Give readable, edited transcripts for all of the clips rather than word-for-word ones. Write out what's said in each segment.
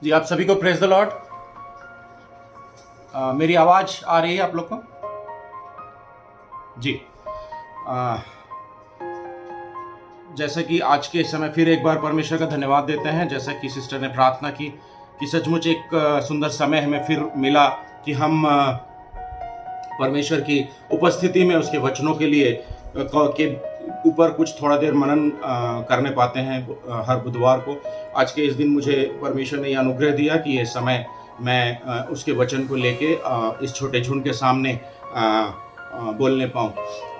जी, आप सभी को प्रेज द लॉर्ड। मेरी आवाज़ आ रही है आप लोग को? जी। जैसे कि आज के समय फिर एक बार परमेश्वर का धन्यवाद देते हैं, जैसा कि सिस्टर ने प्रार्थना की कि सचमुच एक सुंदर समय हमें फिर मिला कि हम परमेश्वर की उपस्थिति में उसके वचनों के लिए के ऊपर कुछ थोड़ा देर मनन करने पाते हैं हर बुधवार को। आज के इस दिन मुझे परमेश्वर ने यह अनुग्रह दिया कि ये समय मैं उसके वचन को लेके इस छोटे झुंड के सामने बोलने पाऊँ।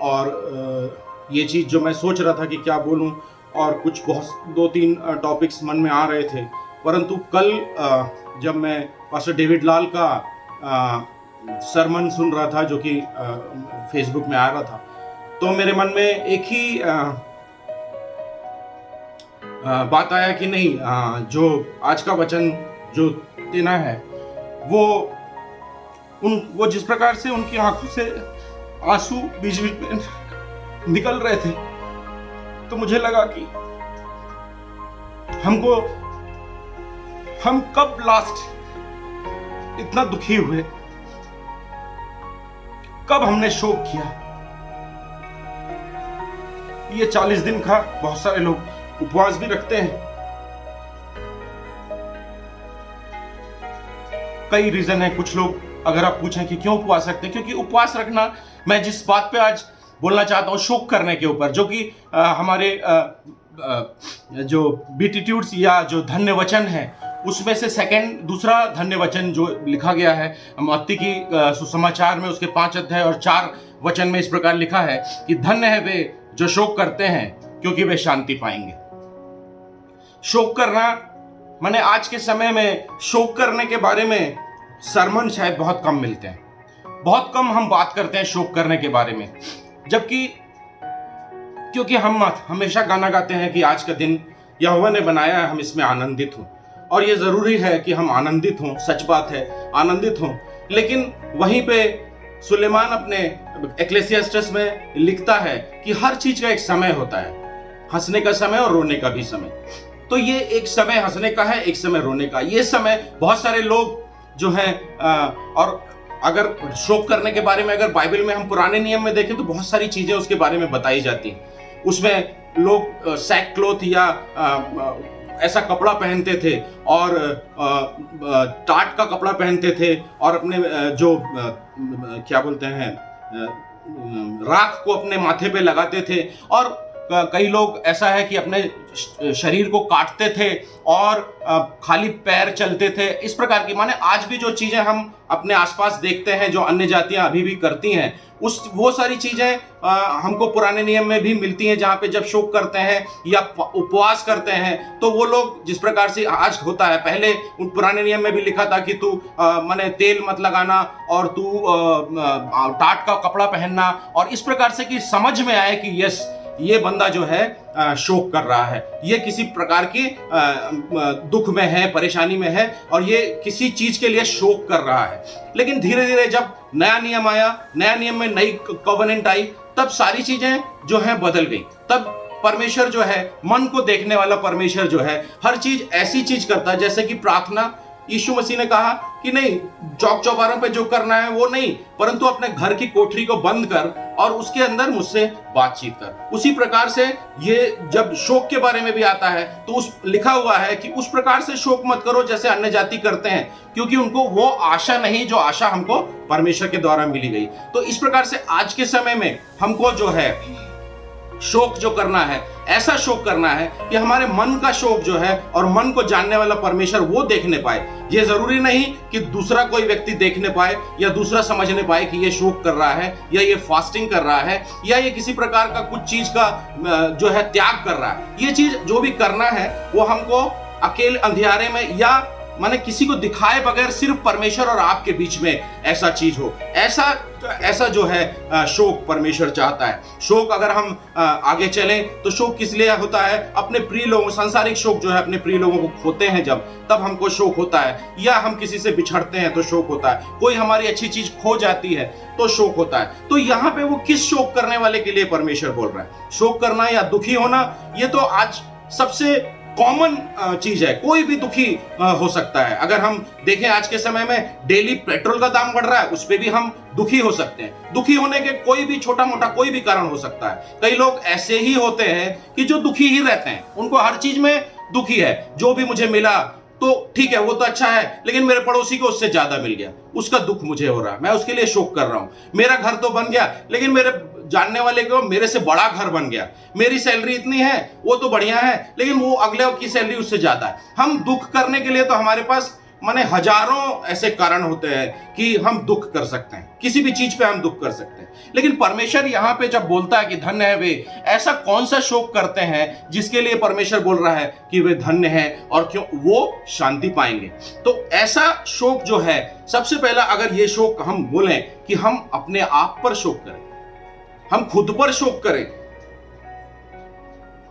और ये चीज़ जो मैं सोच रहा था कि क्या बोलूं, और कुछ बहुत 2-3 टॉपिक्स मन में आ रहे थे, परंतु कल जब मैं पास्टर डेविड लाल का सरमन सुन रहा था जो कि फेसबुक में आ रहा था, तो मेरे मन में एक ही बात आया कि नहीं, जो आज का वचन जो देना है वो जिस प्रकार से उनकी आंखों से आंसू बीच बीच में निकल रहे थे, तो मुझे लगा कि हम कब लास्ट इतना दुखी हुए, कब हमने शोक किया। ये 40 दिन का बहुत सारे लोग उपवास भी रखते हैं। कई रीजन है। कुछ लोग, अगर आप पूछें कि क्यों उपवास रखते हैं, क्योंकि उपवास रखना, मैं जिस बात पे आज बोलना चाहता हूँ, शोक करने के ऊपर, जो कि हमारे जो बीटीट्यूड्स या जो धन्य वचन है उसमें से दूसरा धन्य वचन जो लिखा गया है मत्ती की सुसमाचार में, उसके 5 अध्याय और 4 वचन में इस प्रकार लिखा है कि धन्य है वे जो शोक करते हैं, क्योंकि वे शांति पाएंगे। शोक करना माने आज के समय में शोक करने के बारे में सरमन शायद बहुत कम मिलते हैं, बहुत कम हम बात करते हैं शोक करने के बारे में। जबकि क्योंकि हम हमेशा गाना गाते हैं कि आज का दिन यहोवा ने बनाया है, हम इसमें आनंदित हों, और ये जरूरी है कि हम आनंदित हों, सच बात है, आनंदित हों। लेकिन वहीं पे सुलेमान अपने एक्लेसियास्टस में लिखता है कि हर चीज का एक समय होता है, हंसने का समय और रोने का भी समय। तो ये एक समय हंसने का है, एक समय रोने का। ये समय बहुत सारे लोग जो हैं, और अगर शोक करने के बारे में अगर बाइबल में हम पुराने नियम में देखें तो बहुत सारी चीजें उसके बारे में बताई जाती हैं। उसमें लोग सैक क्लोथ या ऐसा कपड़ा पहनते थे और टाट का कपड़ा पहनते थे, और अपने जो क्या बोलते हैं राख को अपने माथे पे लगाते थे, और कई लोग ऐसा है कि अपने शरीर को काटते थे और खाली पैर चलते थे। इस प्रकार की, माने आज भी जो चीजें हम अपने आसपास देखते हैं जो अन्य जातियां अभी भी करती हैं, वो सारी चीजें हमको पुराने नियम में भी मिलती हैं। जहां पे जब शोक करते हैं या उपवास करते हैं तो वो लोग जिस प्रकार से आज होता है, पहले उन पुराने नियम में भी लिखा था कि तू माने तेल मत लगाना और तू टाट का कपड़ा पहनना, और इस प्रकार से कि समझ में आए कि यस, ये बंदा जो है शोक कर रहा है, ये किसी प्रकार की दुख में है, परेशानी में है, और ये किसी चीज के लिए शोक कर रहा है। लेकिन धीरे धीरे जब नया नियम आया, नया नियम में नई कॉवेनेंट आई, तब सारी चीजें जो हैं बदल गई। तब परमेश्वर जो है, मन को देखने वाला परमेश्वर जो है, हर चीज ऐसी चीज करता है, जैसे कि प्रार्थना यीशु मसीह ने कहा कि नहीं, चौक चौबारों पे जो करना है वो नहीं, परंतु अपने घर की कोठरी को बंद कर और उसके अंदर मुझसे बातचीत कर। उसी प्रकार से ये जब शोक के बारे में भी आता है तो उस लिखा हुआ है कि उस प्रकार से शोक मत करो जैसे अन्य जाति करते हैं, क्योंकि उनको वो आशा नहीं जो आशा हमको परमेश्वर के द्वारा मिली गई। तो इस प्रकार से आज के समय में हमको जो है शोक जो करना है, ऐसा शोक करना है कि हमारे मन का शोक जो है, और मन को जानने वाला परमेश्वर वो देखने पाए। ये जरूरी नहीं कि दूसरा कोई व्यक्ति देखने पाए या दूसरा समझने पाए कि ये शोक कर रहा है, या ये फास्टिंग कर रहा है, या ये किसी प्रकार का कुछ चीज का जो है त्याग कर रहा है। ये चीज जो भी करना है वो हमको अकेले अंधियारे में, या माने किसी को दिखाए बगैर सिर्फ परमेश्वर और आपके बीच में ऐसा चीज हो, ऐसा जो है शोक परमेश्वर चाहता है। शोक अगर हम आगे चलें तो शोक किस लिए होता है? अपने प्रिय लोगों, सांसारिक शोक जो है, अपने प्रिय लोगों को खोते हैं जब, तब हमको शोक होता है, या हम किसी से बिछड़ते हैं तो शोक होता है, कोई हमारी अच्छी चीज खो जाती है तो शोक होता है। तो यहाँ पे वो किस शोक करने वाले के लिए परमेश्वर बोल रहा है? शोक करना या दुखी होना, ये तो आज सबसे कॉमन चीज है, कोई भी दुखी हो सकता है। अगर हम देखें आज के समय में डेली पेट्रोल का दाम बढ़ रहा है, उस पर भी हम दुखी हो सकते हैं। दुखी होने के कोई भी छोटा मोटा कोई भी कारण हो सकता है। कई लोग ऐसे ही होते हैं कि जो दुखी ही रहते हैं, उनको हर चीज में दुखी है। जो भी मुझे मिला तो ठीक है, वो तो अच्छा है, लेकिन मेरे पड़ोसी को उससे ज्यादा मिल गया, उसका दुख मुझे हो रहा है, मैं उसके लिए शोक कर रहा हूं। मेरा घर तो बन गया, लेकिन मेरे जानने वाले को मेरे से बड़ा घर बन गया। मेरी सैलरी इतनी है, वो तो बढ़िया है, लेकिन वो अगले की सैलरी उससे ज्यादा है। हम दुख करने के लिए तो हमारे पास माने हजारों ऐसे कारण होते हैं कि हम दुख कर सकते हैं, किसी भी चीज पे हम दुख कर सकते हैं। लेकिन परमेश्वर यहां पे जब बोलता है कि धन्य है वे, ऐसा कौन सा शोक करते हैं जिसके लिए परमेश्वर बोल रहा है कि वे धन्य हैं और क्यों वो शांति पाएंगे। तो ऐसा शोक जो है, सबसे पहला अगर ये शोक हम बोलें कि हम अपने आप पर शोक करें, हम खुद पर शोक करें।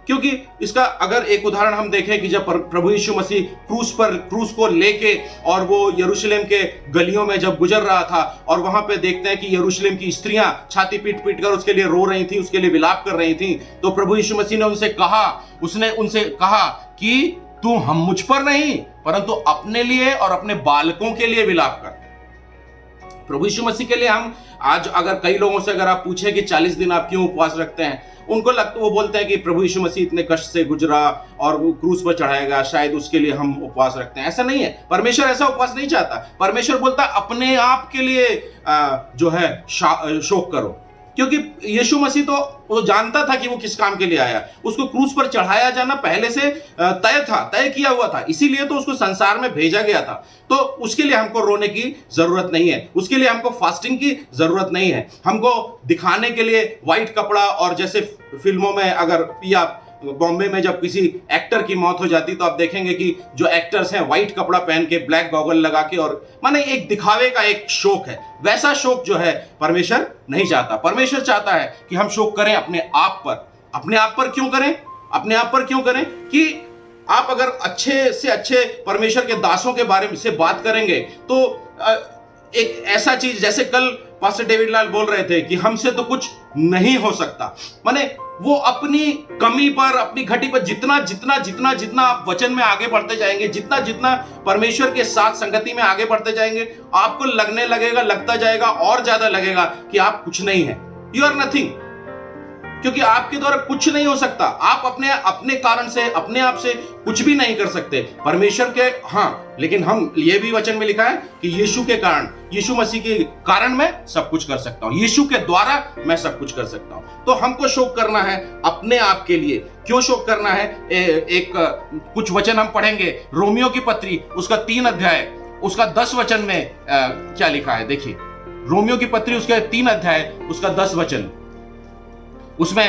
क्योंकि इसका अगर एक उदाहरण हम देखें कि जब प्रभु यीशु मसीह क्रूस को लेके और वो यरूशलेम के गलियों में जब गुजर रहा था, और वहां पे देखते हैं कि यरूशलेम की स्त्रियां छाती पीट पीट कर उसके लिए रो रही थी, उसके लिए विलाप कर रही थी, तो प्रभु यीशु मसीह ने उनसे कहा कि तू हम मुझ पर नहीं परंतु अपने लिए और अपने बालकों के लिए विलाप कर। प्रभु यीशु मसीह के लिए हम आज अगर कई लोगों से अगर आप पूछें कि 40 दिन आप क्यों उपवास रखते हैं, उनको लगता, वो बोलते हैं कि प्रभु यीशु मसीह इतने कष्ट से गुजरा और वो क्रूस पर चढ़ाएगा, शायद उसके लिए हम उपवास रखते हैं। ऐसा नहीं है, परमेश्वर ऐसा उपवास नहीं चाहता। परमेश्वर बोलता अपने आप के लिए जो है शोक करो, क्योंकि यीशु मसीह तो वो जानता था कि वो किस काम के लिए आया। उसको क्रूस पर चढ़ाया जाना पहले से तय किया हुआ था, इसीलिए तो उसको संसार में भेजा गया था। तो उसके लिए हमको रोने की जरूरत नहीं है, उसके लिए हमको फास्टिंग की जरूरत नहीं है, हमको दिखाने के लिए व्हाइट कपड़ा, और जैसे फिल्मों में अगर या बॉम्बे में जब किसी एक्टर की मौत हो जाती तो आप देखेंगे कि जो एक्टर्स हैं व्हाइट कपड़ा पहन के, ब्लैक गॉगल लगा के, और माने एक दिखावे का एक शोक है। वैसा शोक जो है परमेश्वर नहीं चाहता। परमेश्वर चाहता है कि हम शोक करें अपने आप पर। अपने आप पर क्यों करें? अपने आप पर क्यों करें कि आप अगर अच्छे से अच्छे परमेश्वर के दासों के बारे में से बात करेंगे तो एक ऐसा चीज, जैसे कल पास्टर डेविड लाल बोल रहे थे कि हमसे तो कुछ नहीं हो सकता, माने वो अपनी कमी पर, अपनी घटी पर जितना जितना जितना जितना आप वचन में आगे बढ़ते जाएंगे, जितना जितना परमेश्वर के साथ संगति में आगे बढ़ते जाएंगे, आपको लगता जाएगा और ज्यादा लगेगा कि आप कुछ नहीं है, यू आर नथिंग। क्योंकि आपके द्वारा कुछ नहीं हो सकता, आप अपने कारण से, अपने आप से कुछ भी नहीं कर सकते। परमेश्वर के हाँ, लेकिन हम ये भी वचन में लिखा है कि यीशु के कारण, यीशु मसीह के कारण मैं सब कुछ कर सकता हूं, यीशु के द्वारा मैं सब कुछ कर सकता हूं। तो हमको शोक करना है अपने आप के लिए। क्यों शोक करना है? कुछ वचन हम पढ़ेंगे, रोमियो की पत्री उसका 3 अध्याय उसका 10 वचन में क्या लिखा है देखिए। रोमियो की पत्री उसका 3 अध्याय उसका 10 वचन, उसमें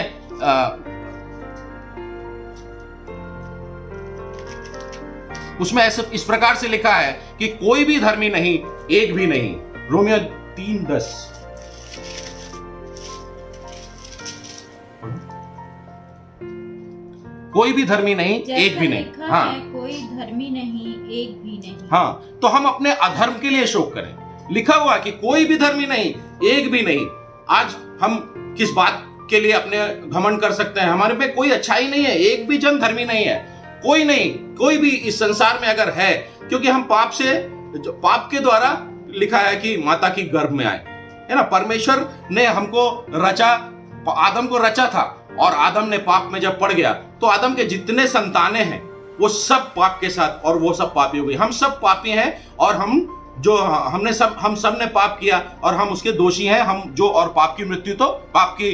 ऐसे इस प्रकार से लिखा है कि कोई भी धर्मी नहीं, एक भी नहीं। रोमियो 3:10। कोई भी धर्मी नहीं, एक भी नहीं। हाँ, कोई धर्मी नहीं, एक भी नहीं। हाँ, तो हम अपने अधर्म के लिए शोक करें। लिखा हुआ कि कोई भी धर्मी नहीं, एक भी नहीं। आज हम किस बात के लिए अपने घमंड कर सकते हैं? हमारे पे कोई अच्छाई नहीं है, एक भी जन धर्मी नहीं है, कोई नहीं, कोई भी इस संसार में अगर है, क्योंकि हम पाप के द्वारा लिखा है कि माता की गर्भ में आए, है ना। परमेश्वर ने हमको रचा, आदम को रचा था, और आदम ने पाप में जब पड़ गया तो आदम के जितने संतानें हैं वो सब पाप के साथ, और वो सब पापी हो गए। हम सब पापी हैं, और हम सब ने पाप किया और हम उसके दोषी हैं। हम जो, और पाप की मृत्यु तो, पाप की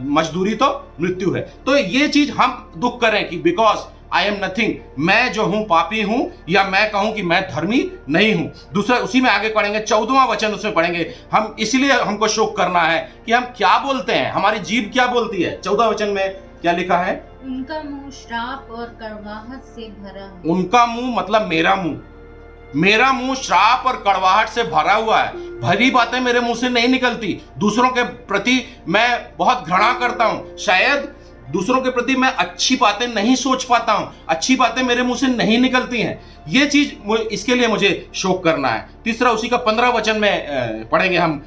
मजदूरी तो मृत्यु है। तो ये चीज हम दुख करें कि बिकॉज आई एम नथिंग, मैं जो हूं पापी हूं, या मैं कहूं कि मैं धर्मी नहीं हूं। दूसरा उसी में आगे पढ़ेंगे, 14वां वचन उसमें पढ़ेंगे हम। इसलिए हमको शोक करना है कि हम क्या बोलते हैं, हमारी जीभ क्या बोलती है। 14 वचन में क्या लिखा है? उनका मुंह श्राप और कड़वाहट से भरा है। उनका मुंह मतलब मेरा मुंह श्राप और कड़वाहट से भरा हुआ है। भली बातें मेरे मुंह से नहीं निकलती। दूसरों के प्रति मैं बहुत घृणा करता हूं, शायद दूसरों के प्रति मैं अच्छी बातें नहीं सोच पाता हूं, अच्छी बातें मेरे मुंह से नहीं निकलती हैं। ये चीज, इसके लिए मुझे शोक करना है। तीसरा उसी का 15 वचन में पढ़ेंगे हम,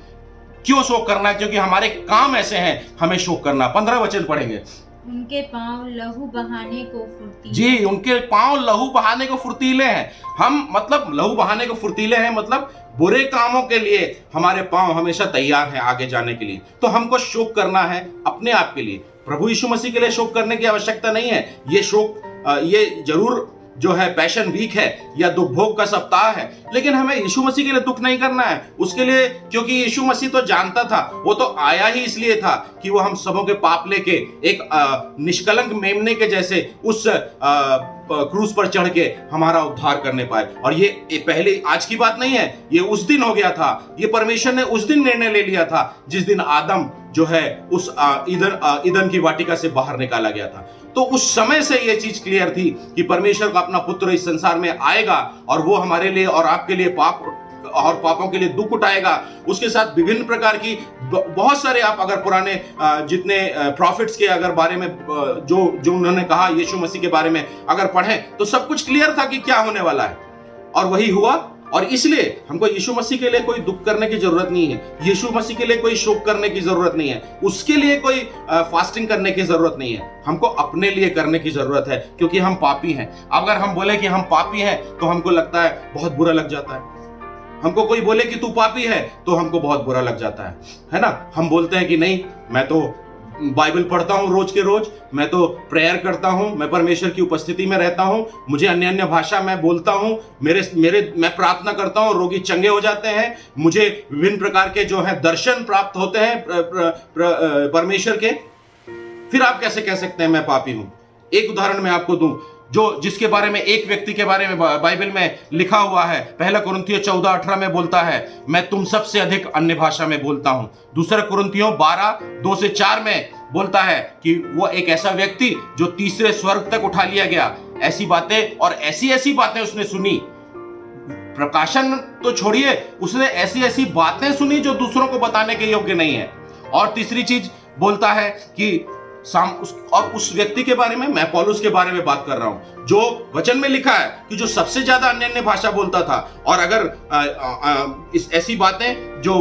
क्यों शोक करना है, क्योंकि हमारे काम ऐसे हैं हमें शोक करना। 15 वचन पढ़ेंगे। उनके पांव लहू बहाने को फुर्तीले। जी, उनके पांव लहू बहाने को फुर्तीले हैं। हम मतलब लहू बहाने को फुर्तीले हैं, मतलब बुरे कामों के लिए हमारे पांव हमेशा तैयार हैं आगे जाने के लिए। तो हमको शोक करना है अपने आप के लिए, प्रभु यीशु मसीह के लिए शोक करने की आवश्यकता नहीं है। ये शोक ये जरूर जो है पैशन वीक है या दुख भोग का सप्ताह है, लेकिन हमें यीशु मसीह के लिए दुख नहीं करना है उसके लिए, क्योंकि यीशु मसीह तो जानता था, वो तो आया ही इसलिए था कि वो हम सबों के पाप लेके एक निष्कलंक मेमने के जैसे उस क्रूस पर चढ़ के हमारा उद्धार करने पाए। और ये पहले आज की बात नहीं है, ये उस दिन हो गया था। ये परमेश्वर ने उस दिन निर्णय ले लिया था जिस दिन आदम जो है उस ईदन की वाटिका से बाहर निकाला गया था। तो उस समय से ये चीज क्लियर थी कि परमेश्वर का अपना पुत्र इस संसार में आएगा और वो हमारे लिए और आपके लिए पाप और पापों के लिए दुख उठाएगा। उसके साथ विभिन्न प्रकार की बहुत सारे, आप अगर पुराने जितने प्रॉफिट्स के अगर बारे में जो उन्होंने कहा यीशु मसीह के बारे में अगर पढ़ें तो सब कुछ क्लियर था कि क्या होने वाला है, और वही हुआ। और इसलिए हमको यीशु मसीह के लिए कोई दुख करने की जरूरत नहीं है, यीशु मसीह के लिए कोई शोक करने की जरूरत नहीं है, उसके लिए कोई फास्टिंग करने की जरूरत नहीं है। हमको अपने लिए करने की जरूरत है, क्योंकि हम पापी हैं। अगर हम बोले कि हम पापी हैं तो हमको लगता है बहुत बुरा लग जाता है। हमको कोई बोले कि तू पापी है तो हमको बहुत बुरा लग जाता है ना। हम बोलते हैं कि नहीं, मैं तो बाइबल पढ़ता हूँ रोज के रोज, मैं तो प्रेयर करता हूँ, मैं परमेश्वर की उपस्थिति में रहता हूँ, मुझे अन्य अन्य भाषा मैं बोलता हूँ, मैं प्रार्थना करता हूँ, रोगी चंगे हो जाते हैं, मुझे विभिन्न प्रकार के जो है दर्शन प्राप्त होते हैं परमेश्वर के। फिर आप कैसे कह सकते हैं मैं पापी हूँ? एक उदाहरण मैं आपको दूं, जिसके बारे में एक व्यक्ति के बारे में बाइबल में लिखा हुआ है। पहला कुरिन्थियों 14:18 में बोलता है, मैं तुम सबसे अधिक अन्य भाषा में बोलता हूं। दूसरा कुरिन्थियों 12:2-4 में बोलता है कि वो एक ऐसा व्यक्ति जो तीसरे स्वर्ग तक उठा लिया गया। ऐसी बातें और ऐसी ऐसी बातें उसने सुनी, प्रकाशन तो छोड़िए, उसने ऐसी ऐसी बातें सुनी जो दूसरों को बताने के योग्य नहीं है। और तीसरी चीज बोलता है कि और उस व्यक्ति के बारे में, मैं पौलुस के बारे में बात कर रहा हूं, जो वचन में लिखा है कि जो सबसे ज्यादा अन्य अन्य भाषा बोलता था। और अगर इस ऐसी बातें जो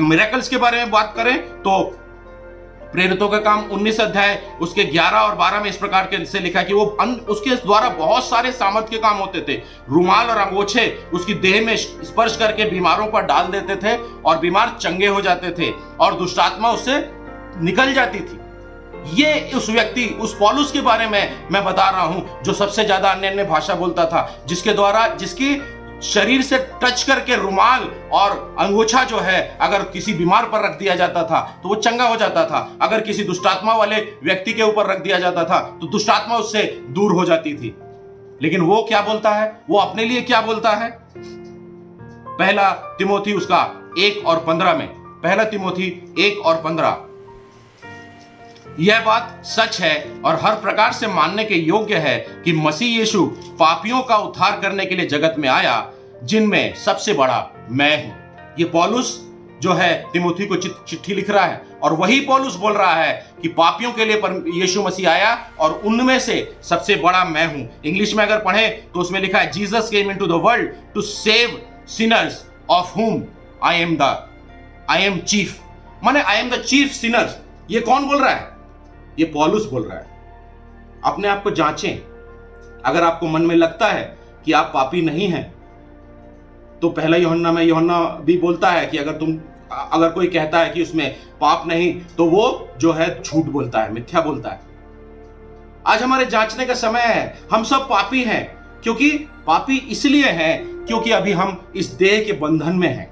मिरेकल्स के बारे में बात करें तो प्रेरितों का काम 19 अध्याय उसके 11 और 12 में इस प्रकार के से लिखा है कि वो उसके द्वारा बहुत सारे सामर्थ के काम होते थे। रुमाल और अंगोछे उसकी देह में स्पर्श करके बीमारों पर डाल देते थे और बीमार चंगे हो जाते थे और दुष्टात्मा उससे निकल जाती थी। ये उस व्यक्ति, उस पौलुस के बारे में मैं बता रहा हूं, जो सबसे ज्यादा अन्य अन्य भाषा बोलता था, जिसके द्वारा जिसकी शरीर से टच करके रुमाल और अंगोछा जो है अगर किसी बीमार पर रख दिया जाता था तो वो चंगा हो जाता था। अगर किसी दुष्टात्मा वाले व्यक्ति के ऊपर रख दिया जाता था तो दुष्टात्मा उससे दूर हो जाती थी। लेकिन वो क्या बोलता है, वो अपने लिए क्या बोलता है? पहला तिमोथी उसका 1:15 में, पहला तिमोथी 1:15, यह बात सच है और हर प्रकार से मानने के योग्य है कि मसीह यीशु पापियों का उद्धार करने के लिए जगत में आया, जिनमें सबसे बड़ा मैं हूं। ये पौलुस जो है तिमोथी को चिट्ठी लिख रहा है और वही पौलुस बोल रहा है कि पापियों के लिए यीशु मसीह आया और उनमें से सबसे बड़ा मैं हूं। इंग्लिश में अगर पढ़ें तो उसमें लिखा है, Jesus came into the world to save sinners of whom I am chief. माने I am the chief sinners. ये कौन बोल रहा है? ये पौलुस बोल रहा है। अपने आप को जांचें। अगर आपको मन में लगता है कि आप पापी नहीं हैं तो पहला यूहन्ना भी बोलता है कि अगर कोई कहता है कि उसमें पाप नहीं तो वो जो है झूठ बोलता है, मिथ्या बोलता है। आज हमारे जांचने का समय है। हम सब पापी हैं, क्योंकि पापी इसलिए हैं क्योंकि अभी हम इस देह के बंधन में हैं,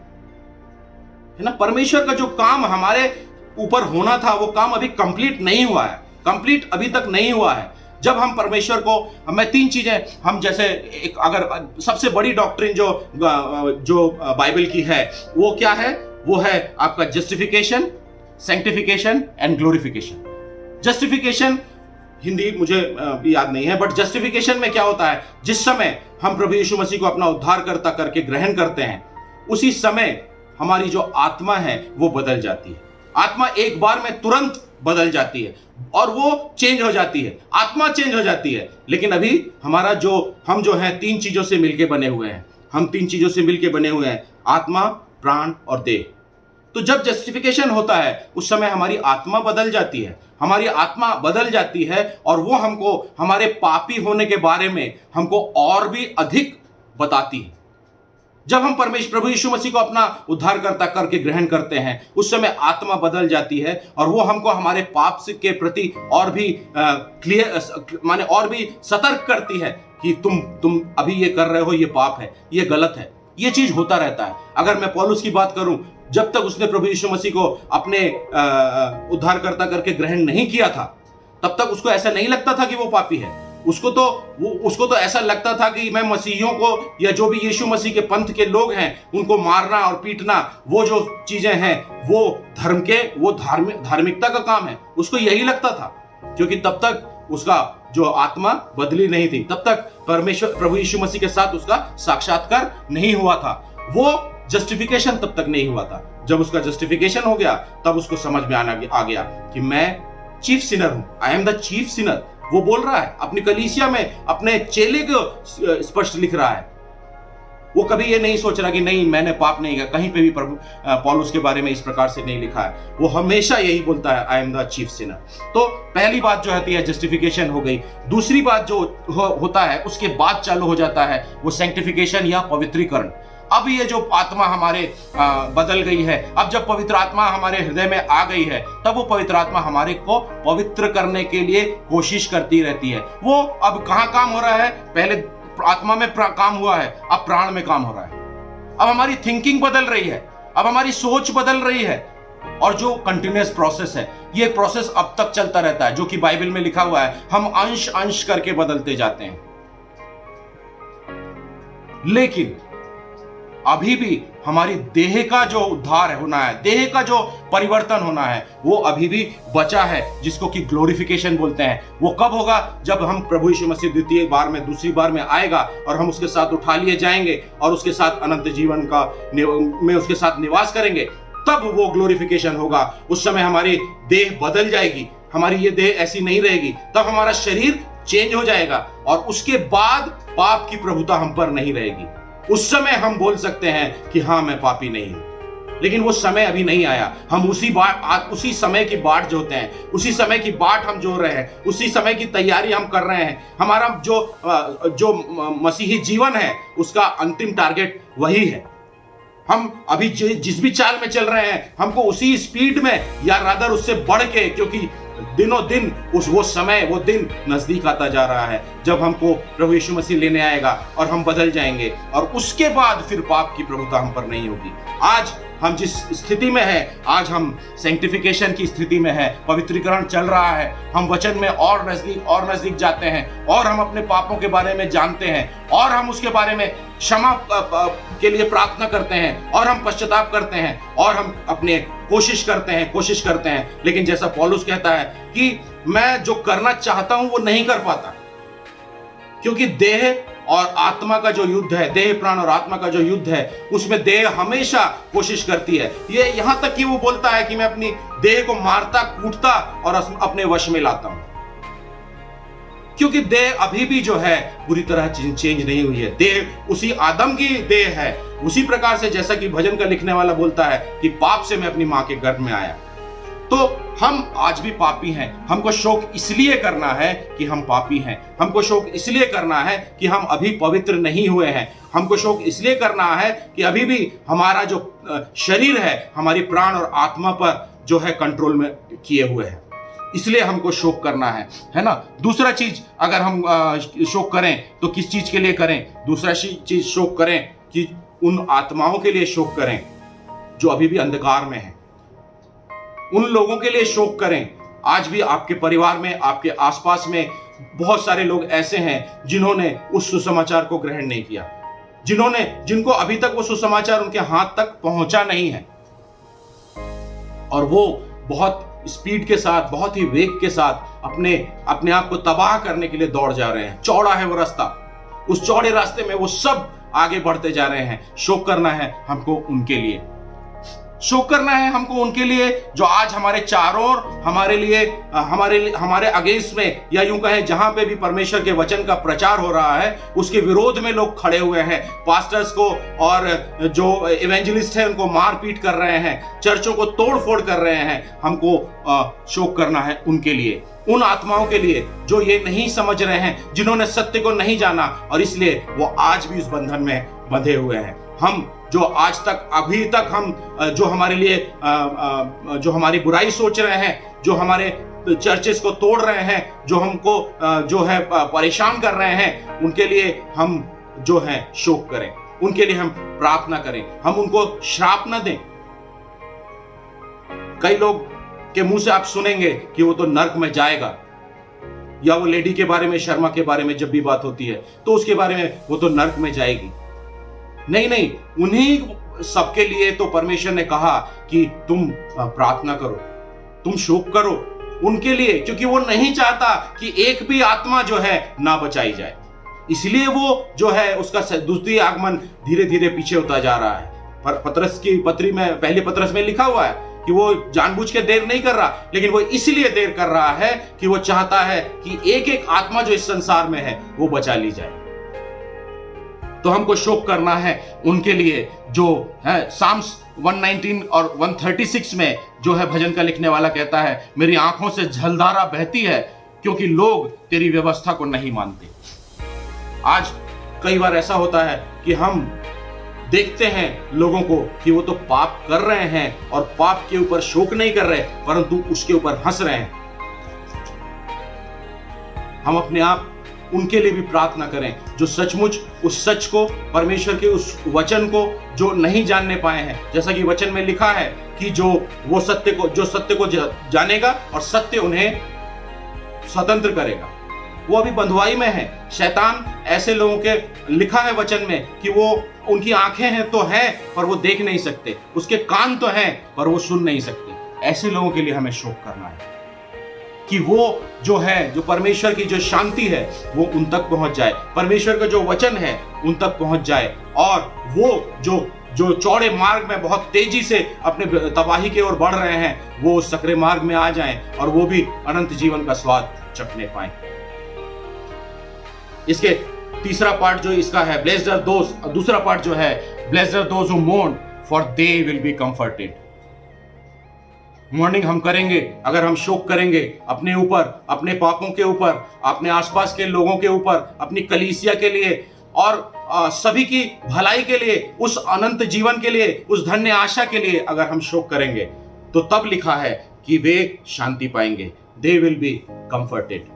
है ना। परमेश्वर का जो काम हमारे ऊपर होना था वो काम अभी कंप्लीट नहीं हुआ है, कंप्लीट अभी तक नहीं हुआ है। जब हम परमेश्वर को, हमें 3 चीजें, हम जैसे एक अगर सबसे बड़ी डॉक्ट्रिन जो बाइबल की है वो क्या है? वो है आपका justification, sanctification and glorification. Justification Hindi मुझे याद नहीं है, बट जस्टिफिकेशन में क्या होता है? जिस समय हम प्रभु यीशु मसीह को अपना उद्धारकर्ता करके ग्रहण करते हैं, उसी समय हमारी जो आत्मा है वो बदल जाती है। आत्मा एक बार में तुरंत बदल जाती है और वो चेंज हो जाती है, आत्मा चेंज हो जाती है। लेकिन अभी हमारा हम जो हैं 3 चीजों से मिलके बने हुए हैं। हम 3 चीजों से मिलके बने हुए हैं, आत्मा, प्राण और देह। तो जब जस्टिफिकेशन होता है उस समय हमारी आत्मा बदल जाती है, हमारी आत्मा बदल जाती है और वो हमको हमारे पापी होने के बारे में हमको और भी अधिक बताती है। जब हम परमेश्वर प्रभु यीशु मसीह को अपना उद्धारकर्ता करके ग्रहण करते हैं उस समय आत्मा बदल जाती है और वो हमको हमारे पाप के प्रति और भी क्लियर माने और भी सतर्क करती है कि तुम अभी ये कर रहे हो, ये पाप है, ये गलत है। ये चीज होता रहता है। अगर मैं पौलुस की बात करूं, जब तक उसने प्रभु यीशु मसीह को अपने उद्धारकर्ता करके ग्रहण नहीं किया था तब तक उसको ऐसा नहीं लगता था कि वो पापी है। उसको तो ऐसा लगता था कि मैं मसीहियों को या जो भी यीशु मसीह के पंथ के लोग हैं उनको मारना और पीटना, वो जो चीजें हैं वो धार्मिकता का काम है। उसको यही लगता था, क्योंकि तब तक उसका जो आत्मा बदली नहीं थी, तब तक परमेश्वर प्रभु यीशु मसीह के साथ उसका साक्षात्कार नहीं हुआ था। वो जस्टिफिकेशन तब तक नहीं हुआ था। जब उसका जस्टिफिकेशन हो गया तब उसको समझ में आ गया कि मैं चीफ सिनर हूं, आई एम द चीफ सिनर। वो बोल रहा है अपनी कलीसिया में, अपने चेले को स्पष्ट लिख रहा है। वो कभी ये नहीं सोच रहा कि नहीं मैंने पाप नहीं किया। कहीं पे भी प्रभु पौलुस के बारे में इस प्रकार से नहीं लिखा है। वो हमेशा यही बोलता है, आई एम द चीफ सिनर। तो पहली बात जो होती है जस्टिफिकेशन हो गई। दूसरी बात जो होता है उसके बाद चालू हो जाता है वो सैंक्टिफिकेशन या पवित्रीकरण। अब ये जो आत्मा हमारे बदल गई है, अब जब पवित्र आत्मा हमारे हृदय में आ गई है तब वो पवित्र आत्मा हमारे को पवित्र करने के लिए कोशिश करती रहती है। वो अब कहाँ काम हो रहा है? पहले आत्मा में काम हुआ है, अब प्राण में काम हो रहा है। अब हमारी थिंकिंग बदल रही है, अब हमारी सोच बदल रही है। और जो कंटिन्यूअस प्रोसेस है, ये प्रोसेस अब तक चलता रहता है, जो कि बाइबल में लिखा हुआ है। हम अंश अंश करके बदलते जाते हैं, लेकिन अभी भी हमारी देह का जो उद्धार होना है, देह का जो परिवर्तन होना है, वो अभी भी बचा है, जिसको कि ग्लोरिफिकेशन बोलते हैं। वो कब होगा? जब हम प्रभु यीशु मसीह द्वितीय बार में, दूसरी बार में आएगा और हम उसके साथ उठा लिए जाएंगे और उसके साथ अनंत जीवन में उसके साथ निवास करेंगे, तब वो ग्लोरिफिकेशन होगा। उस समय हमारी देह बदल जाएगी, हमारी ये देह ऐसी नहीं रहेगी। तब हमारा शरीर चेंज हो जाएगा और उसके बाद पाप की प्रभुता हम पर नहीं रहेगी। उस समय हम बोल सकते हैं कि हाँ मैं पापी नहीं हूं। लेकिन वो समय अभी नहीं आया। हम उसी समय की बाट जोते हैं, उसी समय की बाट हम जो रहे हैं, उसी समय की तैयारी हम कर रहे हैं। हमारा जो मसीही जीवन है उसका अंतिम टारगेट वही है। हम अभी जिस भी चाल में चल रहे हैं हमको उसी स्पीड में या रादर उससे बढ़ के, क्योंकि दिनों दिन वो दिन नजदीक आता जा रहा है जब हमको प्रभु यीशु मसीह लेने आएगा और हम बदल जाएंगे और उसके बाद फिर पाप की प्रभुता हम पर नहीं होगी। आज हम जिस स्थिति में हैं, आज हम सैंक्टिफिकेशन की स्थिति में हैं, पवित्रीकरण चल रहा है, हम वचन में और नजदीक जाते हैं और हम अपने पापों के बारे में जानते हैं और हम उसके बारे में क्षमा के लिए प्रार्थना करते हैं और हम पश्चाताप करते हैं और हम अपने कोशिश करते हैं। लेकिन जैसा पौलुस कहता है कि मैं जो करना चाहता हूं वो नहीं कर पाता, क्योंकि देह और आत्मा का जो युद्ध है, देह प्राण और आत्मा का जो युद्ध है, उसमें देह हमेशा कोशिश करती है। ये यहां तक कि वो बोलता है कि मैं अपनी देह को मारता कूटता और अपने वश में लाता हूं, क्योंकि देह अभी भी जो है पूरी तरह चेंज नहीं हुई है। देह उसी आदम की देह है, उसी प्रकार से जैसा कि भजन का लिखने वाला बोलता है कि पाप से मैं अपनी मां के गर्भ में आया। तो हम आज भी पापी हैं। हमको शोक इसलिए करना है कि हम पापी हैं। हमको शोक इसलिए करना है कि हम अभी पवित्र नहीं हुए हैं। हमको शोक इसलिए करना है कि अभी भी हमारा जो शरीर है हमारी प्राण और आत्मा पर जो है कंट्रोल में किए हुए है, इसलिए हमको शोक करना है ना। दूसरा चीज, अगर हम शोक करें तो किस चीज के लिए करें? दूसरा चीज शोक करें कि उन आत्माओं के लिए शोक करें जो अभी भी अंधकार में हैं। उन लोगों के लिए शोक करें। आज भी आपके परिवार में, आपके आसपास में बहुत सारे लोग ऐसे हैं जिन्होंने उस सुसमाचार को ग्रहण नहीं किया, जिनको अभी तक वो सुसमाचार उनके हाथ तक पहुंचा नहीं है और वो बहुत स्पीड के साथ, बहुत ही वेग के साथ अपने आप को तबाह करने के लिए दौड़ जा रहे हैं। चौड़ा है वो रास्ता, उस चौड़े रास्ते में वो सब आगे बढ़ते जा रहे हैं। शोक करना है हमको उनके लिए। शोक करना है हमको उनके लिए जो आज हमारे चारों ओर हमारे अगेंस्ट में, या यूं कहें जहां पे भी परमेश्वर के वचन का प्रचार हो रहा है उसके विरोध में लोग खड़े हुए हैं। पास्टर्स को और जो इवेंजलिस्ट हैं उनको मारपीट कर रहे हैं, चर्चों को तोड़ फोड़ कर रहे हैं। हमको शोक करना है उनके लिए, उन आत्माओं के लिए जो ये नहीं समझ रहे हैं, जिन्होंने सत्य को नहीं जाना और इसलिए वो आज भी उस बंधन में बंधे हुए हैं। हम जो आज तक अभी तक हम जो हमारे लिए जो हमारी बुराई सोच रहे हैं, जो हमारे चर्चेस को तोड़ रहे हैं, जो हमको जो है परेशान कर रहे हैं, उनके लिए हम जो है शोक करें, उनके लिए हम प्रार्थना करें, हम उनको श्राप न दें। कई लोग के मुंह से आप सुनेंगे कि वो तो नर्क में जाएगा, या वो लेडी के बारे में, शर्मा के बारे में जब भी बात होती है तो उसके बारे में वो तो नर्क में जाएगी। नहीं, उन्हीं सबके लिए तो परमेश्वर ने कहा कि तुम प्रार्थना करो, तुम शोक करो उनके लिए, क्योंकि वो नहीं चाहता कि एक भी आत्मा जो है ना बचाई जाए। इसलिए वो जो है उसका दूसरी आगमन धीरे धीरे पीछे होता जा रहा है। पर पतरस की पत्री में, पहले पतरस में लिखा हुआ है कि वो जानबूझ के देर नहीं कर रहा, लेकिन वो इसलिए देर कर रहा है कि वो चाहता है कि एक एक आत्मा जो इस संसार में है वो बचा ली जाए। तो हमको शोक करना है उनके लिए जो है। साम्स 119 और 136 में जो है भजन का लिखने वाला कहता है, मेरी आंखों से जलधारा बहती है क्योंकि लोग तेरी व्यवस्था को नहीं मानते। आज कई बार ऐसा होता है कि हम देखते हैं लोगों को कि वो तो पाप कर रहे हैं और पाप के ऊपर शोक नहीं कर रहे, परंतु उसके ऊपर हंस रहे हैं। हम अपने आप उनके लिए भी प्रार्थना करें जो सचमुच उस सच को, परमेश्वर के उस वचन को जो नहीं जानने पाए हैं। जैसा कि वचन में लिखा है कि जो सत्य को जानेगा और सत्य उन्हें स्वतंत्र करेगा, वो अभी बंधुआई में है। शैतान ऐसे लोगों के, लिखा है वचन में कि वो, उनकी आंखें हैं तो हैं पर वो देख नहीं सकते, उसके कान तो हैं पर वो सुन नहीं सकते। ऐसे लोगों के लिए हमें शोक करना है कि वो जो है, जो परमेश्वर की जो शांति है वो उन तक पहुंच जाए, परमेश्वर का जो वचन है उन तक पहुंच जाए, और वो जो चौड़े मार्ग में बहुत तेजी से अपने तबाही की ओर बढ़ रहे हैं वो सकरे मार्ग में आ जाएं और वो भी अनंत जीवन का स्वाद चखने पाएं। इसके तीसरा पार्ट जो इसका है, ब्लेस्ड आर दोज, दूसरा पार्ट जो है, blessed are those who mourn for they will be comforted. Mourning हम करेंगे, अगर हम शोक करेंगे अपने ऊपर, अपने पापों के ऊपर, अपने आसपास के लोगों के ऊपर, अपनी कलीसिया के लिए और सभी की भलाई के लिए, उस अनंत जीवन के लिए, उस धन्य आशा के लिए अगर हम शोक करेंगे तो तब लिखा है कि वे शांति पाएंगे, दे विल बी कंफर्टेड।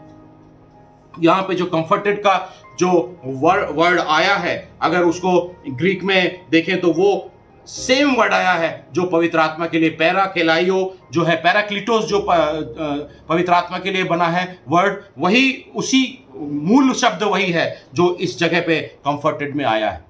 यहाँ पे जो कंफर्टेड का जो वर्ड आया है, अगर उसको ग्रीक में देखें तो वो सेम वर्ड आया है जो पवित्र आत्मा के लिए पैराकेलाइयो जो है, पैराक्लिटोस जो पवित्र आत्मा के लिए बना है वर्ड, वही, उसी मूल शब्द वही है जो इस जगह पे कंफर्टेड में आया है।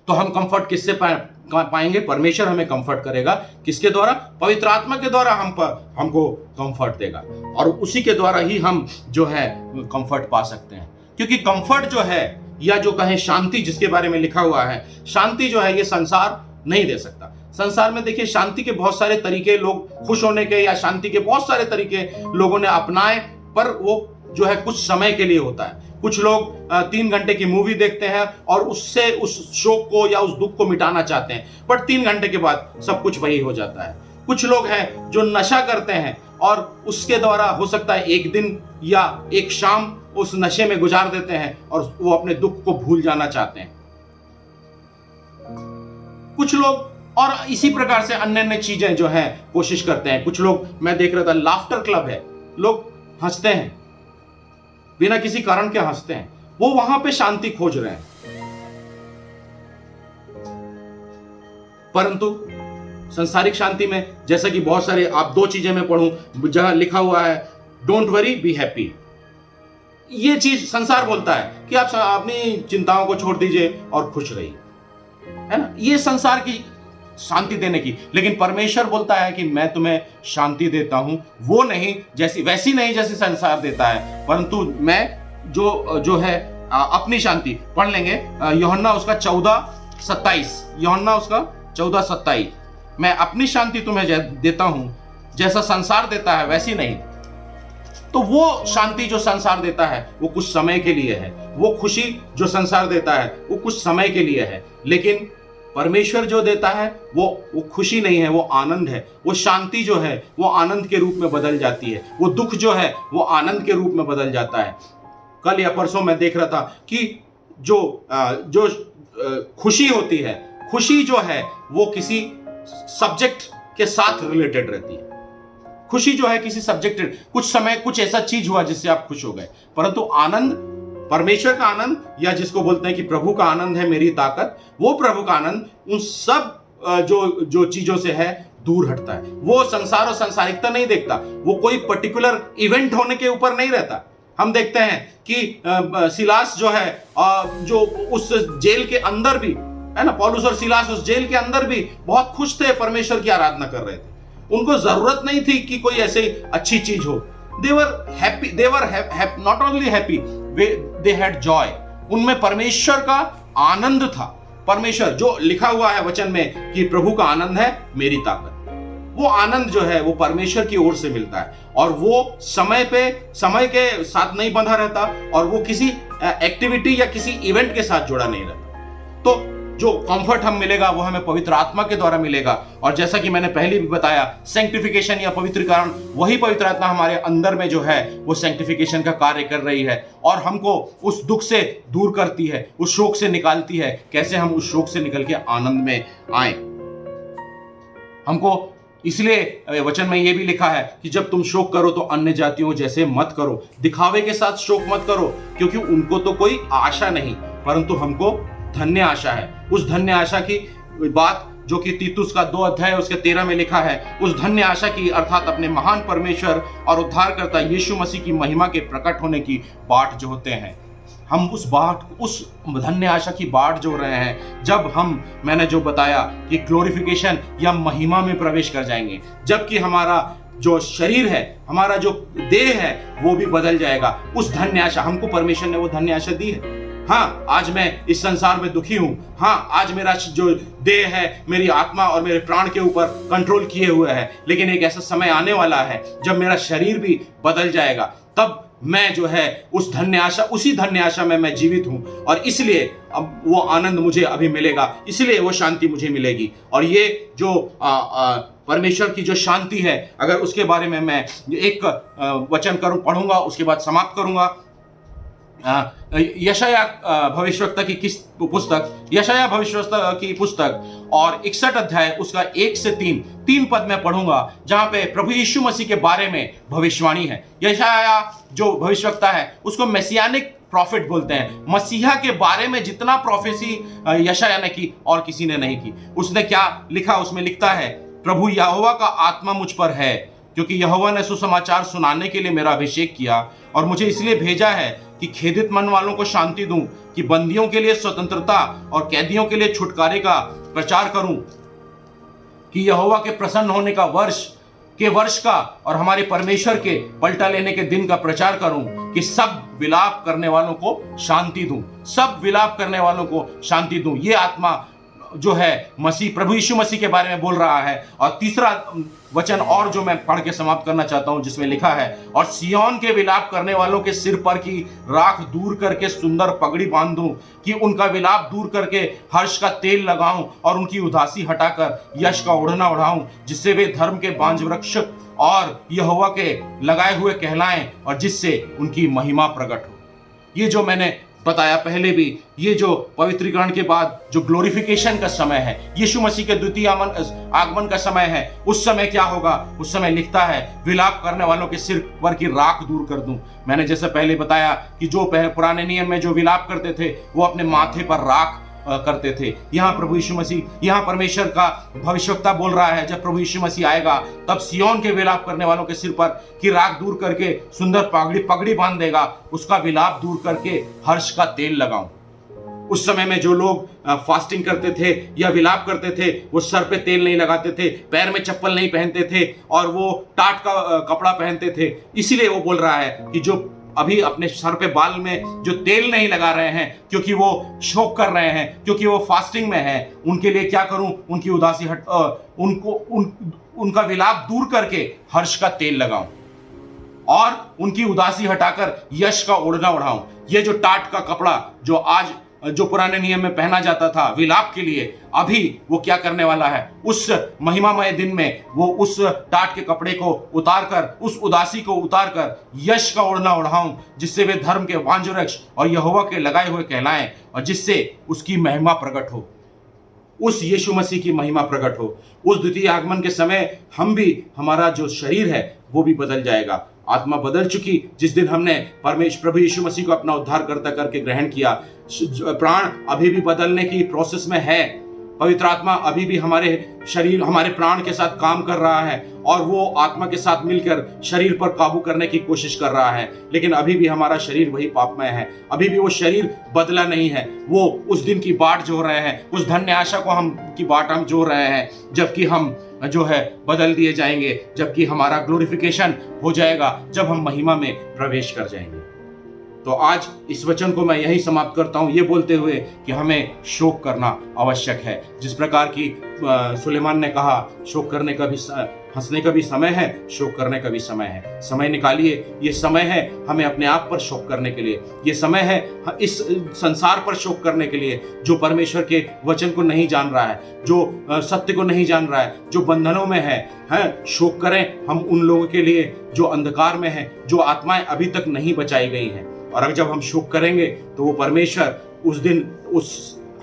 तो हम कंफर्ट किससे पाएंगे? परमेश्वर हमें कंफर्ट करेगा। किसके द्वारा? पवित्र आत्मा के द्वारा हमको कंफर्ट देगा, और उसी के द्वारा ही हम जो है कंफर्ट पा सकते हैं। क्योंकि कंफर्ट जो है, या जो कहें शांति जिसके बारे में लिखा हुआ है, शांति जो है ये संसार नहीं दे सकता। संसार में देखिए शांति के बहुत सारे तरीके, लोग खुश होने के या शांति के बहुत सारे तरीके लोगों ने अपनाए, पर वो जो है कुछ समय के लिए होता है। कुछ लोग 3 घंटे की मूवी देखते हैं और उससे उस शोक को या उस दुख को मिटाना चाहते हैं, बट 3 घंटे के बाद सब कुछ वही हो जाता है। कुछ लोग हैं जो नशा करते हैं और उसके द्वारा हो सकता है एक दिन या एक शाम उस नशे में गुजार देते हैं और वो अपने दुख को भूल जाना चाहते हैं। कुछ लोग और इसी प्रकार से अन्य अन्य चीजें जो हैं कोशिश करते हैं। कुछ लोग, मैं देख रहा था, लाफ्टर क्लब है, लोग हंसते हैं, बिना किसी कारण के हंसते हैं, वो वहां पे शांति खोज रहे हैं। परंतु संसारिक शांति में, जैसा कि बहुत सारे, आप 2 चीजें मैं पढ़ूं जहां लिखा हुआ है, डोंट वरी बी हैप्पी। ये चीज संसार बोलता है कि आप अपनी चिंताओं को छोड़ दीजिए और खुश रहिए, है ना, ये संसार की शांति देने की। लेकिन परमेश्वर बोलता है कि मैं तुम्हें शांति देता हूं, वो नहीं वैसी नहीं जैसी संसार देता है, परंतु मैं जो है अपनी शांति। पढ़ लेंगे यूहन्ना उसका 14:27, यूहन्ना उसका 14:27। मैं अपनी शांति तुम्हें देता हूं, जैसा संसार देता है वैसी नहीं। तो वो शांति जो संसार देता है वो कुछ समय के लिए है, वो खुशी जो संसार देता है वो कुछ समय के लिए है, लेकिन परमेश्वर जो देता है वो खुशी नहीं है, वो आनंद है। वो शांति जो है वो आनंद के रूप में बदल जाती है, वो दुख जो है वो आनंद के रूप में बदल जाता है। कल या परसों मैं देख रहा था कि जो खुशी होती है, खुशी जो है वो किसी सब्जेक्ट के साथ रिलेटेड रहती है। खुशी जो है किसी सब्जेक्ट, कुछ समय कुछ ऐसा चीज हुआ जिससे आप खुश हो गए, परंतु आनंद, परमेश्वर का आनंद, या जिसको बोलते हैं कि प्रभु का आनंद है मेरी ताकत, वो प्रभु का आनंद उन सब जो चीजों से है दूर हटता है। वो संसार और सांसारिकता नहीं देखता, वो कोई पर्टिकुलर इवेंट होने के ऊपर नहीं रहता। हम देखते हैं कि सिलास जो है, जो उस जेल के अंदर भी है ना, पौलुस और सिलास उस जेल के अंदर भी बहुत खुश थे, परमेश्वर की आराधना कर रहे थे। उनको जरूरत नहीं थी कि कोई ऐसे अच्छी चीज हो। they were happy, not only happy, they had joy। उनमें परमेश्वर का आनंद था। परमेश्वर जो लिखा हुआ है वचन में कि प्रभु का आनंद है मेरी ताकत, वो आनंद जो है वो परमेश्वर की ओर से मिलता है, और वो समय के साथ नहीं बंधा रहता, और वो किसी एक्टिविटी या किसी इवेंट के साथ जुड़ा नहीं रहता। तो जो कंफर्ट हम मिलेगा वो हमें पवित्र आत्मा के द्वारा मिलेगा। और जैसा कि मैंने पहले भी बताया, सैंक्टिफिकेशन या पवित्रीकरण, वही पवित्र आत्मा हमारे अंदर में जो है वो सैंक्टिफिकेशन का कार्य कर रही है और हमको उस दुख से दूर करती है, उस शोक से निकालती है। कैसे हम उस शोक से निकल के आनंद में आए। हमको इसलिए वचन में यह भी लिखा है कि जब तुम शोक करो तो अन्य जातियों जैसे मत करो, दिखावे के साथ शोक मत करो, क्योंकि उनको तो कोई आशा नहीं, परंतु हमको धन्य आशा है। उस धन्य आशा की बात जो कि तीतुस का 2 अध्याय उसके 13 में लिखा है, उस धन्य आशा की अर्थात अपने महान परमेश्वर और उद्धारकर्ता यीशु मसीह की महिमा के प्रकट होने की बाट जो होते हैं। हम उस धन्य आशा की बाट जो रहे हैं, जब मैंने जो बताया कि ग्लोरिफिकेशन या महिमा में प्रवेश कर जाएंगे, जबकि हमारा जो शरीर है, हमारा जो देह है वो भी बदल जाएगा। उस धन्य आशा, हमको परमेश्वर ने वो धन्य आशा दी है। हाँ, आज मैं इस संसार में दुखी हूं, हाँ आज मेरा जो देह है, मेरी आत्मा और मेरे प्राण के ऊपर कंट्रोल किए हुए है, लेकिन एक ऐसा समय आने वाला है जब मेरा शरीर भी बदल जाएगा। तब मैं जो है उसी धन्य आशा में मैं जीवित हूं, और इसलिए अब वो आनंद मुझे अभी मिलेगा, इसलिए वो शांति मुझे मिलेगी। और ये जो परमेश्वर की जो शांति है, अगर उसके बारे में मैं एक वचन पढ़ूंगा, उसके बाद समाप्त करूंगा। यशाया भविष्यवक्ता की पुस्तक और 61 अध्याय उसका 1 से 3 पद में पढ़ूंगा, जहां पे प्रभु यीशु मसीह के बारे में भविष्यवाणी है। यशाया जो भविष्यवक्ता है उसको मेसियानिक प्रॉफिट बोलते हैं। मसीहा के बारे में जितना प्रोफेसी यशाया ने की और किसी ने नहीं की। उसने क्या लिखा, उसमें लिखता है, प्रभु यहोवा का आत्मा मुझ पर है, क्योंकि यहोवा ने सुसमाचार सुनाने के लिए मेरा अभिषेक किया, और मुझे इसलिए भेजा है कि खेदित मन वालों को शांति दूं, कि बंदियों के लिए स्वतंत्रता और कैदियों के लिए छुटकारे का प्रचार करूं, कि यहोवा के प्रसन्न होने का वर्ष का और हमारे परमेश्वर के पलटा लेने के दिन का प्रचार करूं, कि सब विलाप करने वालों को शांति दूं। ये आत्मा जो है मसीह, प्रभु यीशु मसीह के बारे में बोल रहा है। और तीसरा वचन और जो मैं पढ़ के समाप्त करना चाहता हूं, जिसमें लिखा है, और सिय्योन के विलाप करने वालों के सिर पर की राख दूर करके सुंदर पगड़ी बांधूं, कि उनका विलाप दूर करके हर्ष का तेल लगाऊं, और उनकी उदासी हटाकर यश का ओढ़ना ओढ़ाऊं, जिससे वे धर्म के बांज वृक्ष और यहोवा के लगाए हुए कहलाएं, और जिससे उनकी महिमा प्रकट हो। ये जो मैंने बताया पहले भी, ये जो पवित्रीकरण के बाद जो ग्लोरिफिकेशन का समय है, यीशु मसीह के द्वितीय आगमन का समय है, उस समय क्या होगा? उस समय लिखता है, विलाप करने वालों के सिर पर की राख दूर कर दूं। मैंने जैसे पहले बताया कि जो पुराने नियम में जो विलाप करते थे वो अपने माथे पर राख करते थे। यहाँ प्रभु यीशु मसीह, यहाँ परमेश्वर का भविष्यवक्ता बोल रहा है, जब प्रभु यीशु मसीह आएगा तब सिय्योन के विलाप करने वालों के सिर पर की राख दूर करके सुंदर पगड़ी बांध देगा, उसका विलाप दूर करके हर्ष का तेल लगाऊं। उस समय में जो लोग फास्टिंग करते थे या विलाप करते थे, वो सर पे तेल नहीं लगाते थे, पैर में चप्पल नहीं पहनते थे, और वो टाट का कपड़ा पहनते थे। इसीलिए वो बोल रहा है कि जो अभी अपने सर पे बाल में जो तेल नहीं लगा रहे हैं क्योंकि वो शोक कर रहे हैं, क्योंकि वो फास्टिंग में है, उनके लिए क्या करूं? उनकी उदासी उनका विलाप दूर करके हर्ष का तेल लगाऊं और उनकी उदासी हटाकर यश का ओढ़ना ओढ़ाऊं। ये जो टाट का कपड़ा जो पुराने नियम में पहना जाता था विलाप के लिए, अभी वो क्या करने वाला है? उस महिमामय दिन में वो उस टाट के कपड़े को उतारकर, उस उदासी को उतारकर यश का ओढ़ना ओढ़ाऊं, जिससे वे धर्म के वांजुवृक्ष और यहोवा के लगाए हुए कहलाएं और जिससे उसकी महिमा प्रकट हो, उस यीशु मसीह की महिमा प्रकट हो। उस द्वितीय आगमन के समय हमारा जो शरीर है वो भी बदल जाएगा। आत्मा बदल चुकी जिस दिन हमने प्रभु यीशु मसीह को अपना उद्धारकर्ता करके ग्रहण किया। प्राण अभी भी बदलने की प्रोसेस में है। पवित्र आत्मा अभी भी हमारे शरीर, हमारे प्राण के साथ काम कर रहा है और वो आत्मा के साथ मिलकर शरीर पर काबू करने की कोशिश कर रहा है। लेकिन अभी भी हमारा शरीर वही पापमय है, अभी भी वो शरीर बदला नहीं है। वो उस दिन की बाट जो रहे हैं, उस धन्य आशा की बाट हम जो रहे हैं, जबकि हम जो है बदल दिए जाएंगे, जबकि हमारा ग्लोरिफिकेशन हो जाएगा जब हम महिमा में प्रवेश कर जाएंगे। तो आज इस वचन को मैं यही समाप्त करता हूं, ये बोलते हुए कि हमें शोक करना आवश्यक है। जिस प्रकार की सुलेमान ने कहा, शोक करने का भी, हंसने का भी समय है, शोक करने का भी समय है। समय निकालिए। ये समय है हमें अपने आप पर शोक करने के लिए, ये समय है इस संसार पर शोक करने के लिए जो परमेश्वर के वचन को नहीं जान रहा है, जो सत्य को नहीं जान रहा है, जो बंधनों में है। शोक करें हम उन लोगों के लिए जो अंधकार में हैं, जो आत्माएं अभी तक नहीं बचाई गई हैं। और अगर जब हम शोक करेंगे तो वो परमेश्वर उस दिन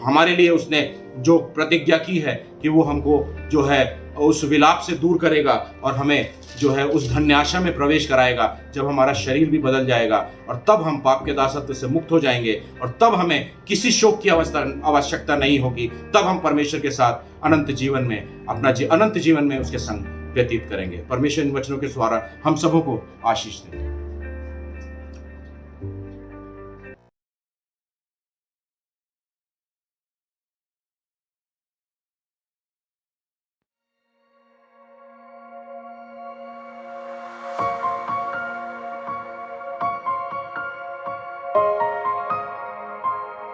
हमारे लिए उसने जो प्रतिज्ञा की है कि वो हमको जो है उस विलाप से दूर करेगा और हमें जो है उस धन्य आशा में प्रवेश कराएगा, जब हमारा शरीर भी बदल जाएगा और तब हम पाप के दासत्व से मुक्त हो जाएंगे और तब हमें किसी शोक की आवश्यकता नहीं होगी। तब हम परमेश्वर के साथ अनंत जीवन में उसके संग व्यतीत करेंगे। परमेश्वर इन वचनों के द्वारा हम सबों को आशीष दें।